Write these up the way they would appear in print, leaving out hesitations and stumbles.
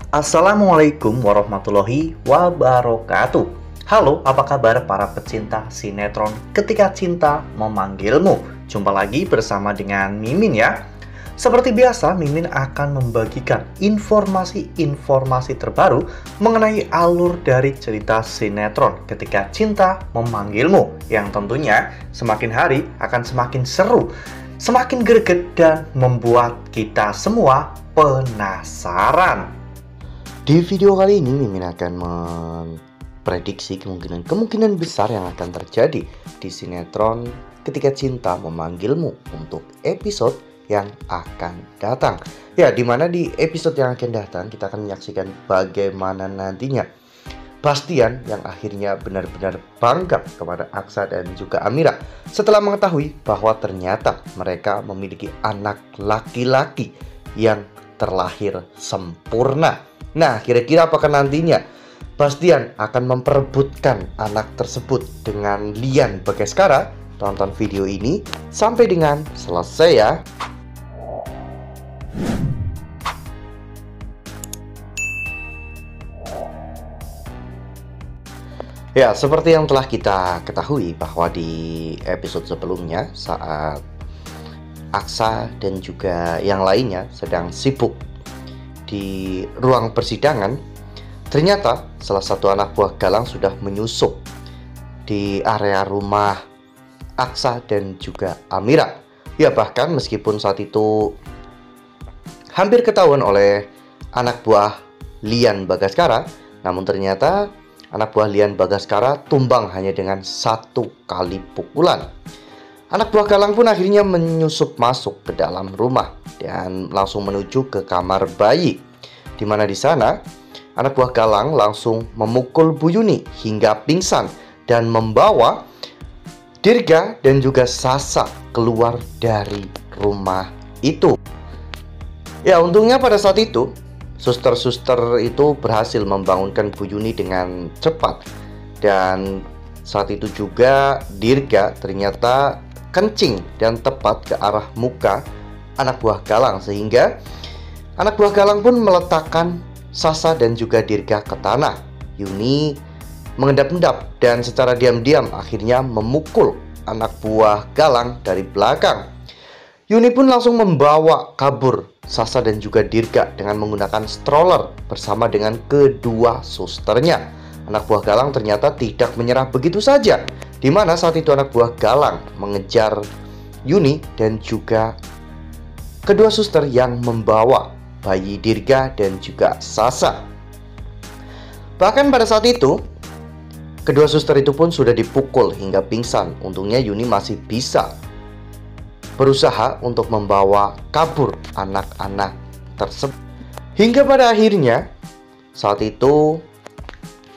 Assalamualaikum warahmatullahi wabarakatuh. Halo, apa kabar para pecinta sinetron Ketika Cinta Memanggilmu? Jumpa lagi bersama dengan Mimin ya. Seperti biasa, Mimin akan membagikan informasi-informasi terbaru mengenai alur dari cerita sinetron Ketika Cinta Memanggilmu, yang tentunya semakin hari akan semakin seru, semakin greget, dan membuat kita semua penasaran. Di video kali ini Mimin akan memprediksi kemungkinan besar yang akan terjadi di sinetron Ketika Cinta Memanggilmu untuk episode yang akan datang. Ya, dimana di episode yang akan datang kita akan menyaksikan bagaimana nantinya Bastian yang akhirnya benar-benar bangga kepada Aksa dan juga Amira setelah mengetahui bahwa ternyata mereka memiliki anak laki-laki yang terlahir sempurna. Nah, kira-kira apakah nantinya Bastian akan memperebutkan anak tersebut dengan Lian Bagaskara? Tonton video ini sampai dengan selesai ya. Ya, seperti yang telah kita ketahui bahwa di episode sebelumnya saat Aksa dan juga yang lainnya sedang sibuk di ruang persidangan, ternyata salah satu anak buah Galang sudah menyusup di area rumah Aksa dan juga Amira. Ya, bahkan meskipun saat itu hampir ketahuan oleh anak buah Lian Bagaskara, namun ternyata anak buah Lian Bagaskara tumbang hanya dengan satu kali pukulan. Anak buah Galang pun akhirnya menyusup masuk ke dalam rumah dan langsung menuju ke kamar bayi, di mana di sana anak buah Galang langsung memukul Bu Yuni hingga pingsan dan membawa Dirga dan juga Sasa keluar dari rumah itu. Ya, untungnya pada saat itu suster-suster itu berhasil membangunkan Bu Yuni dengan cepat, dan saat itu juga Dirga ternyata kencing dan tepat ke arah muka anak buah Galang, sehingga anak buah Galang pun meletakkan Sasa dan juga Dirga ke tanah. Yuni mengendap-endap dan secara diam-diam akhirnya memukul anak buah Galang dari belakang. Yuni pun langsung membawa kabur Sasa dan juga Dirga dengan menggunakan stroller bersama dengan kedua susternya. Anak buah Galang ternyata tidak menyerah begitu saja, di mana saat itu anak buah Galang mengejar Yuni dan juga kedua suster yang membawa bayi Dirga dan juga Sasa. Bahkan pada saat itu kedua suster itu pun sudah dipukul hingga pingsan. Untungnya Yuni masih bisa berusaha untuk membawa kabur anak-anak tersebut. Hingga pada akhirnya saat itu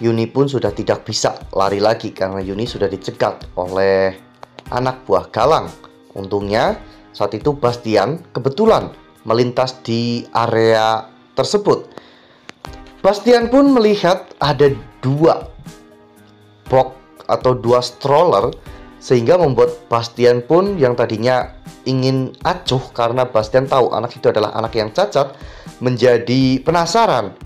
Yuni pun sudah tidak bisa lari lagi karena Yuni sudah dicegat oleh anak buah Galang. Untungnya saat itu Bastian kebetulan melintas di area tersebut. Bastian pun melihat ada dua box atau dua stroller, sehingga membuat Bastian pun yang tadinya ingin acuh karena Bastian tahu anak itu adalah anak yang cacat menjadi penasaran.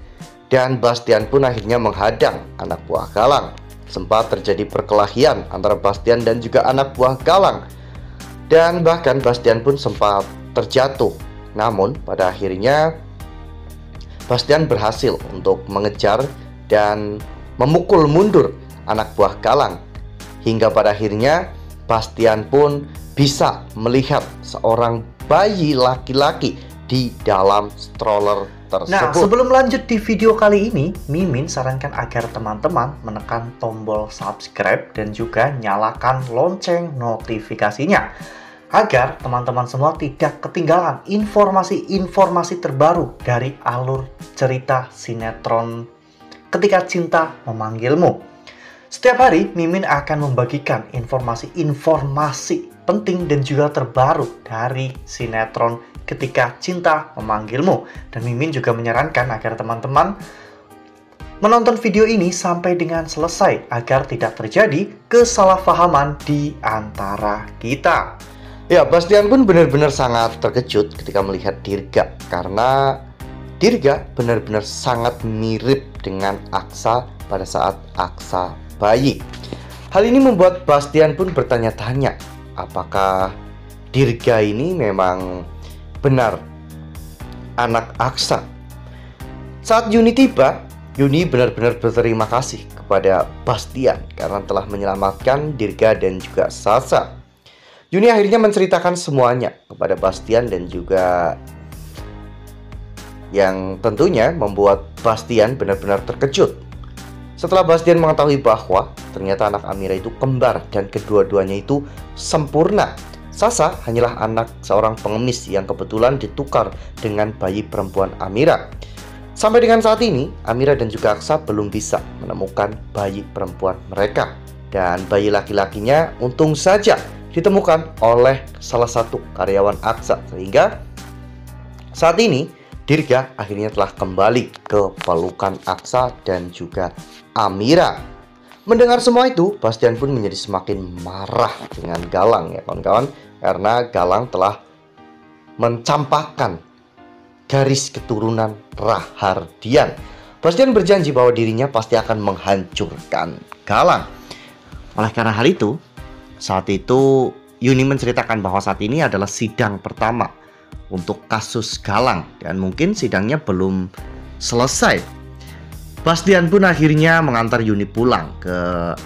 Dan Bastian pun akhirnya menghadang anak buah Galang. Sempat terjadi perkelahian antara Bastian dan juga anak buah Galang, dan bahkan Bastian pun sempat terjatuh. Namun pada akhirnya Bastian berhasil untuk mengejar dan memukul mundur anak buah Galang, hingga pada akhirnya Bastian pun bisa melihat seorang bayi laki-laki di dalam stroller tersebut. Nah, sebelum lanjut di video kali ini, Mimin sarankan agar teman-teman menekan tombol subscribe dan juga nyalakan lonceng notifikasinya, agar teman-teman semua tidak ketinggalan informasi-informasi terbaru dari alur cerita sinetron Ketika Cinta Memanggilmu. Setiap hari Mimin akan membagikan informasi-informasi penting dan juga terbaru dari sinetron Ketika Cinta Memanggilmu. Dan Mimin juga menyarankan agar teman-teman menonton video ini sampai dengan selesai agar tidak terjadi kesalahpahaman di antara kita. Ya, Bastian pun benar-benar sangat terkejut ketika melihat Dirga, karena Dirga benar-benar sangat mirip dengan Aksa pada saat Aksa bayi. Hal ini membuat Bastian pun bertanya-tanya, apakah Dirga ini memang benar anak Aksa? Saat Yuni tiba, Yuni benar-benar berterima kasih kepada Bastian karena telah menyelamatkan Dirga dan juga Sasa. Yuni akhirnya menceritakan semuanya kepada Bastian dan juga yang tentunya membuat Bastian benar-benar terkejut. Setelah Bastian mengetahui bahwa ternyata anak Amira itu kembar dan kedua-duanya itu sempurna. Sasa hanyalah anak seorang pengemis yang kebetulan ditukar dengan bayi perempuan Amira. Sampai dengan saat ini, Amira dan juga Aksa belum bisa menemukan bayi perempuan mereka. Dan bayi laki-lakinya untung saja ditemukan oleh salah satu karyawan Aksa. Sehingga saat ini Dirga akhirnya telah kembali ke pelukan Aksa dan juga Amira. Mendengar semua itu, Bastian pun menjadi semakin marah dengan Galang ya kawan-kawan, karena Galang telah mencampakkan garis keturunan Rahardian. Bastian berjanji bahwa dirinya pasti akan menghancurkan Galang. Oleh karena hal itu, saat itu Yuni menceritakan bahwa saat ini adalah sidang pertama untuk kasus Galang dan mungkin sidangnya belum selesai. Bastian pun akhirnya mengantar Yuni pulang ke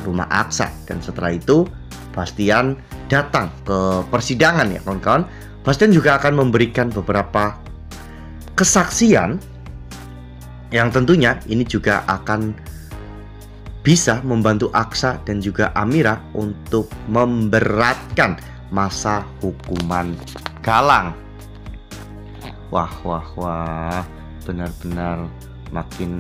rumah Aksa dan setelah itu Bastian datang ke persidangan ya kawan-kawan. Bastian juga akan memberikan beberapa kesaksian yang tentunya ini juga akan bisa membantu Aksa dan juga Amira untuk memberatkan masa hukuman Galang. Wah, benar-benar makin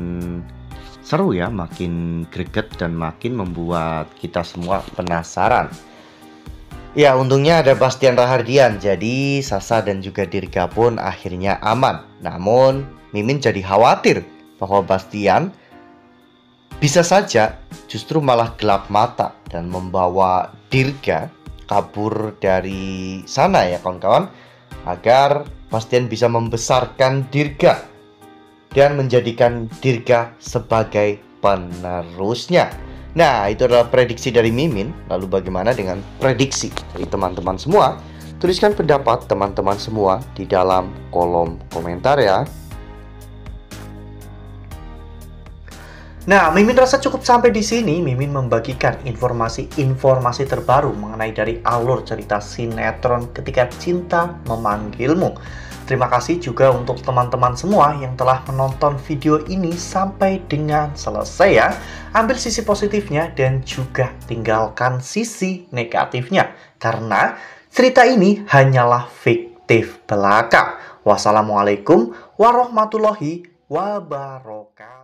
seru ya, makin greget dan makin membuat kita semua penasaran. Ya, untungnya ada Bastian Rahardian, jadi Sasa dan juga Dirga pun akhirnya aman. Namun, Mimin jadi khawatir bahwa Bastian bisa saja justru malah gelap mata dan membawa Dirga kabur dari sana ya kawan-kawan, agar Bastian bisa membesarkan Dirga dan menjadikan Dirga sebagai penerusnya. Nah, itu adalah prediksi dari Mimin. Lalu bagaimana dengan prediksi dari teman-teman semua? Tuliskan pendapat teman-teman semua di dalam kolom komentar ya. Nah, Mimin rasa cukup sampai di sini. Mimin membagikan informasi-informasi terbaru mengenai dari alur cerita sinetron Ketika Cinta Memanggilmu. Terima kasih juga untuk teman-teman semua yang telah menonton video ini sampai dengan selesai ya. Ambil sisi positifnya dan juga tinggalkan sisi negatifnya. Karena cerita ini hanyalah fiktif belaka. Wassalamualaikum warahmatullahi wabarakatuh.